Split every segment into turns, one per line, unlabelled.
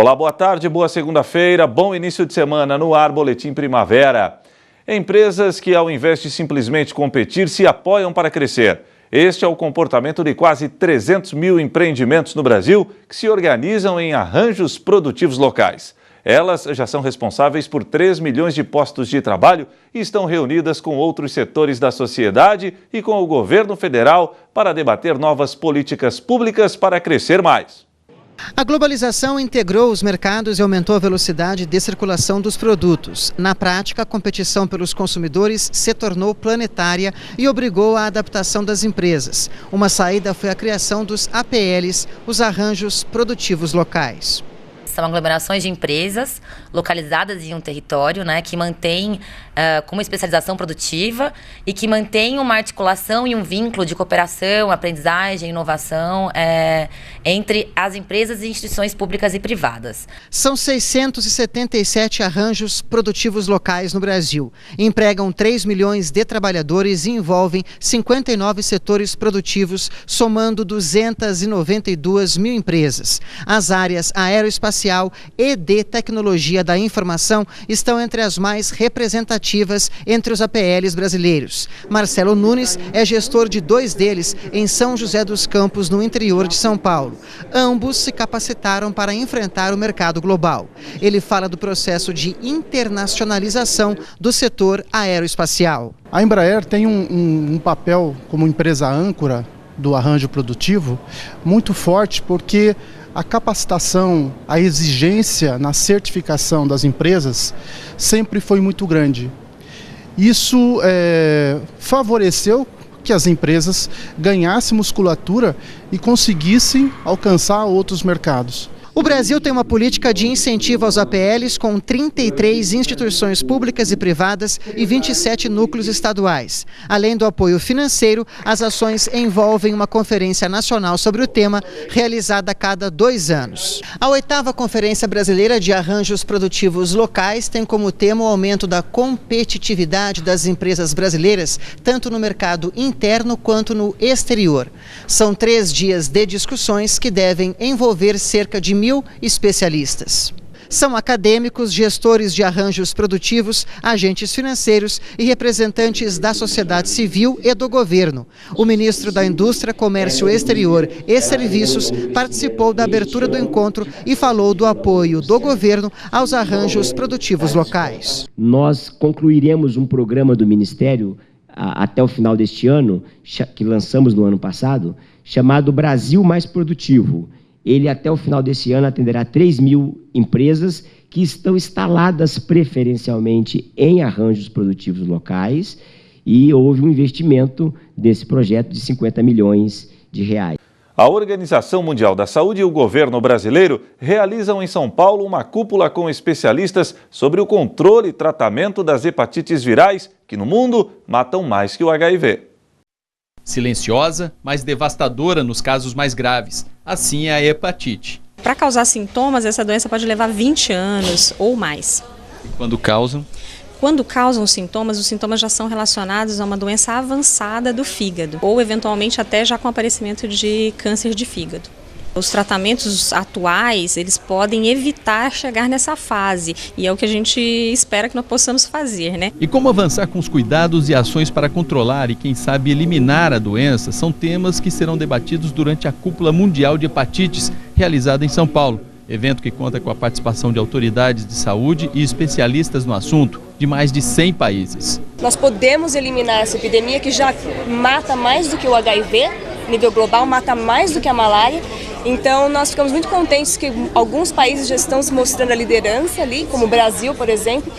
Olá, boa tarde, boa segunda-feira, bom início de semana no ar, Boletim Primavera. Empresas que, ao invés de simplesmente competir, se apoiam para crescer. Este é o comportamento de quase 300 mil empreendimentos no Brasil que se organizam em arranjos produtivos locais. Elas já são responsáveis por 3 milhões de postos de trabalho e estão reunidas com outros setores da sociedade e com o governo federal para debater novas políticas públicas para crescer mais.
A globalização integrou os mercados e aumentou a velocidade de circulação dos produtos. Na prática, a competição pelos consumidores se tornou planetária e obrigou à adaptação das empresas. Uma saída foi a criação dos APLs, os arranjos produtivos locais.
São aglomerações de empresas localizadas em um território, que mantém com uma especialização produtiva e que mantém uma articulação e um vínculo de cooperação, aprendizagem, inovação entre as empresas e instituições públicas e privadas.
São 677 arranjos produtivos locais no Brasil. Empregam 3 milhões de trabalhadores e envolvem 59 setores produtivos, somando 292 mil empresas. As áreas aeroespacial e de tecnologia da informação estão entre as mais representativas entre os APLs brasileiros. Marcelo Nunes é gestor de 2 deles em São José dos Campos, no interior de São Paulo. Ambos se capacitaram para enfrentar o mercado global. Ele fala do processo de internacionalização do setor aeroespacial.
A Embraer tem um papel como empresa âncora do arranjo produtivo muito forte, porque a capacitação, a exigência na certificação das empresas sempre foi muito grande. Isso favoreceu que as empresas ganhassem musculatura e conseguissem alcançar outros mercados.
O Brasil tem uma política de incentivo aos APLs com 33 instituições públicas e privadas e 27 núcleos estaduais. Além do apoio financeiro, as ações envolvem uma conferência nacional sobre o tema, realizada a cada 2 anos. A 8ª Conferência Brasileira de Arranjos Produtivos Locais tem como tema o aumento da competitividade das empresas brasileiras, tanto no mercado interno quanto no exterior. São 3 dias de discussões que devem envolver cerca de 1.000 especialistas. São acadêmicos, gestores de arranjos produtivos, agentes financeiros e representantes da sociedade civil e do governo. O ministro da Indústria, Comércio Exterior e Serviços participou da abertura do encontro e falou do apoio do governo aos arranjos produtivos locais.
Nós concluiremos um programa do Ministério até o final deste ano, que lançamos no ano passado, chamado Brasil Mais Produtivo. Ele, até o final desse ano, atenderá 3 mil empresas que estão instaladas preferencialmente em arranjos produtivos locais, e houve um investimento desse projeto de 50 milhões de reais.
A Organização Mundial da Saúde e o governo brasileiro realizam em São Paulo uma cúpula com especialistas sobre o controle e tratamento das hepatites virais, que no mundo matam mais que o HIV.
Silenciosa, mas devastadora nos casos mais graves. Assim é a hepatite.
Para causar sintomas, essa doença pode levar 20 anos ou mais.
E quando causam?
Quando causam sintomas, os sintomas já são relacionados a uma doença avançada do fígado, ou eventualmente até já com aparecimento de câncer de fígado. Os tratamentos atuais, eles podem evitar chegar nessa fase, e é o que a gente espera que nós possamos fazer,
E como avançar com os cuidados e ações para controlar e, quem sabe, eliminar a doença, são temas que serão debatidos durante a Cúpula Mundial de Hepatites, realizada em São Paulo. Evento que conta com a participação de autoridades de saúde e especialistas no assunto de mais de 100 países.
Nós podemos eliminar essa epidemia que já mata mais do que o HIV, nível global, mata mais do que a malária. Então nós ficamos muito contentes que alguns países já estão se mostrando a liderança ali, como o Brasil, por exemplo,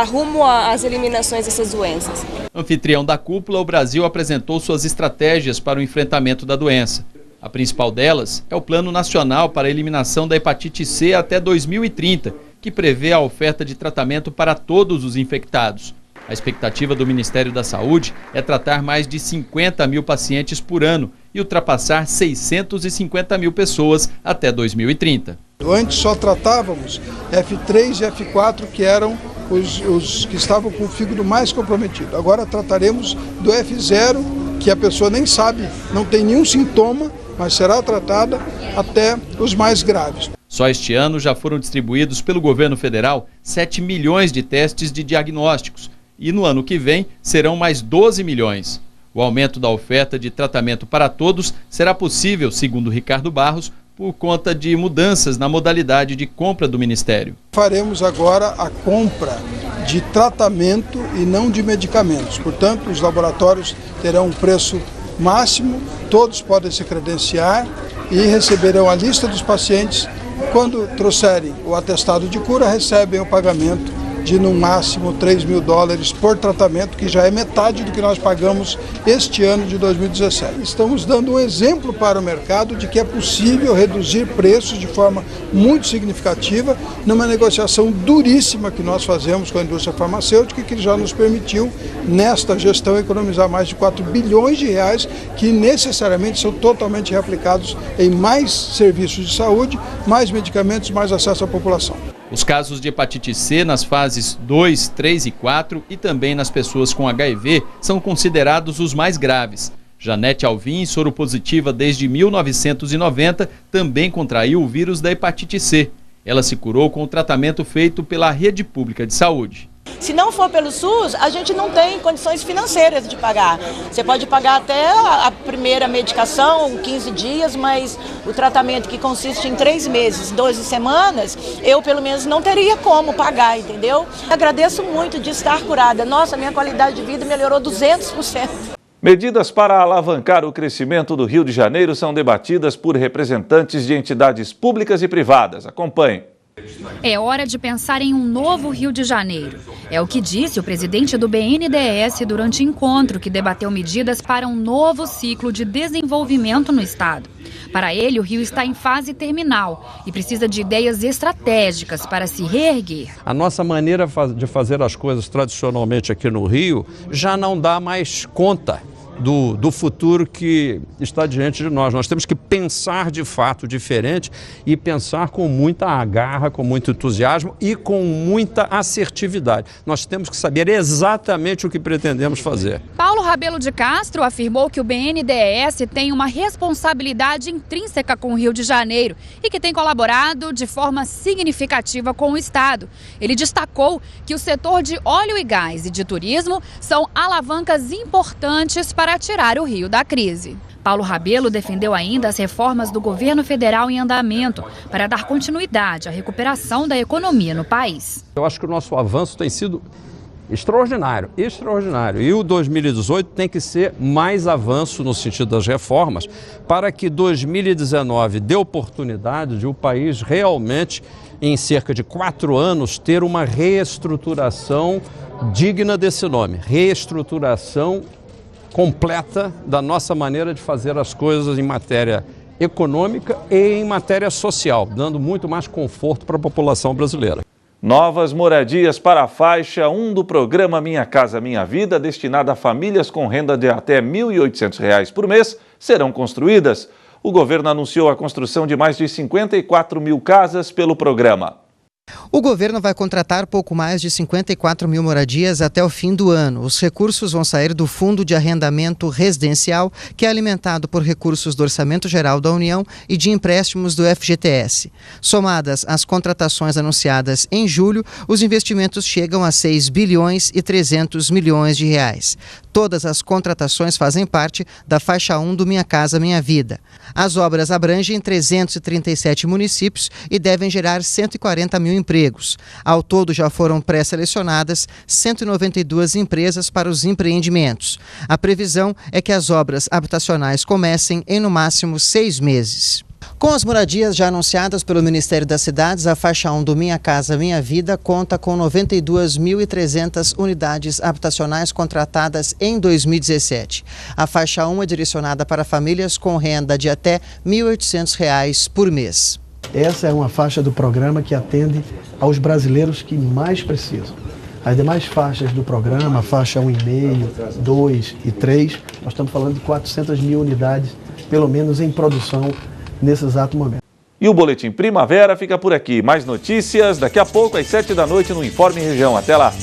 rumo às eliminações dessas doenças.
Anfitrião da cúpula, o Brasil apresentou suas estratégias para o enfrentamento da doença. A principal delas é o Plano Nacional para a Eliminação da Hepatite C até 2030, que prevê a oferta de tratamento para todos os infectados. A expectativa do Ministério da Saúde é tratar mais de 50 mil pacientes por ano e ultrapassar 650 mil pessoas até 2030.
Antes só tratávamos F3 e F4, que eram os que estavam com o fígado mais comprometido. Agora trataremos do F0, que a pessoa nem sabe, não tem nenhum sintoma, mas será tratada até os mais graves.
Só este ano já foram distribuídos pelo governo federal 7 milhões de testes de diagnósticos e no ano que vem serão mais 12 milhões. O aumento da oferta de tratamento para todos será possível, segundo Ricardo Barros, por conta de mudanças na modalidade de compra do Ministério.
Faremos agora a compra de tratamento e não de medicamentos. Portanto, os laboratórios terão um preço máximo, todos podem se credenciar e receberão a lista dos pacientes. Quando trouxerem o atestado de cura, recebem o pagamento de no máximo $3.000 por tratamento, que já é metade do que nós pagamos este ano de 2017. Estamos dando um exemplo para o mercado de que é possível reduzir preços de forma muito significativa numa negociação duríssima que nós fazemos com a indústria farmacêutica, que já nos permitiu, nesta gestão, economizar mais de 4 bilhões de reais, que necessariamente são totalmente reaplicados em mais serviços de saúde, mais medicamentos, mais acesso à população.
Os casos de hepatite C nas fases 2, 3 e 4 e também nas pessoas com HIV são considerados os mais graves. Janete Alvim, soropositiva desde 1990, também contraiu o vírus da hepatite C. Ela se curou com o tratamento feito pela rede pública de saúde.
Se não for pelo SUS, a gente não tem condições financeiras de pagar. Você pode pagar até a primeira medicação, 15 dias, mas o tratamento que consiste em 3 meses, 12 semanas, eu pelo menos não teria como pagar, entendeu? Agradeço muito de estar curada. Nossa, minha qualidade de vida melhorou 200%.
Medidas para alavancar o crescimento do Rio de Janeiro são debatidas por representantes de entidades públicas e privadas. Acompanhe.
É hora de pensar em um novo Rio de Janeiro. É o que disse o presidente do BNDES durante encontro que debateu medidas para um novo ciclo de desenvolvimento no estado. Para ele, o Rio está em fase terminal e precisa de ideias estratégicas para se reerguer.
A nossa maneira de fazer as coisas tradicionalmente aqui no Rio já não dá mais conta do futuro que está diante de nós. Nós temos que pensar de fato diferente e pensar com muita garra, com muito entusiasmo e com muita assertividade. Nós temos que saber exatamente o que pretendemos fazer.
Paulo Rabelo de Castro afirmou que o BNDES tem uma responsabilidade intrínseca com o Rio de Janeiro e que tem colaborado de forma significativa com o estado. Ele destacou que o setor de óleo e gás e de turismo são alavancas importantes para tirar o Rio da crise. Paulo Rabelo defendeu ainda as reformas do governo federal em andamento para dar continuidade à recuperação da economia no país.
Eu acho que o nosso avanço tem sido extraordinário. E o 2018 tem que ser mais avanço no sentido das reformas para que 2019 dê oportunidade de o país realmente, em cerca de 4 anos, ter uma reestruturação digna desse nome, reestruturação completa da nossa maneira de fazer as coisas em matéria econômica e em matéria social, dando muito mais conforto para a população brasileira.
Novas moradias para a faixa 1 do programa Minha Casa Minha Vida, destinada a famílias com renda de até R$ 1.800 por mês, serão construídas. O governo anunciou a construção de mais de 54 mil casas pelo programa.
O governo vai contratar pouco mais de 54 mil moradias até o fim do ano. Os recursos vão sair do Fundo de Arrendamento Residencial, que é alimentado por recursos do Orçamento Geral da União e de empréstimos do FGTS. Somadas às contratações anunciadas em julho, os investimentos chegam a 6 bilhões e 300 milhões de reais. Todas as contratações fazem parte da faixa 1 do Minha Casa Minha Vida. As obras abrangem 337 municípios e devem gerar 140 mil empregos. Ao todo, já foram pré-selecionadas 192 empresas para os empreendimentos. A previsão é que as obras habitacionais comecem em, no máximo, 6 meses. Com as moradias já anunciadas pelo Ministério das Cidades, a faixa 1 do Minha Casa Minha Vida conta com 92.300 unidades habitacionais contratadas em 2017. A faixa 1 é direcionada para famílias com renda de até R$ 1.800 por mês.
Essa é uma faixa do programa que atende aos brasileiros que mais precisam. As demais faixas do programa, faixa 1,5, 2 e 3, nós estamos falando de 400 mil unidades, pelo menos em produção nesse exato momento.
E o Boletim Primavera fica por aqui. Mais notícias daqui a pouco às 7 da noite no Informe Região. Até lá!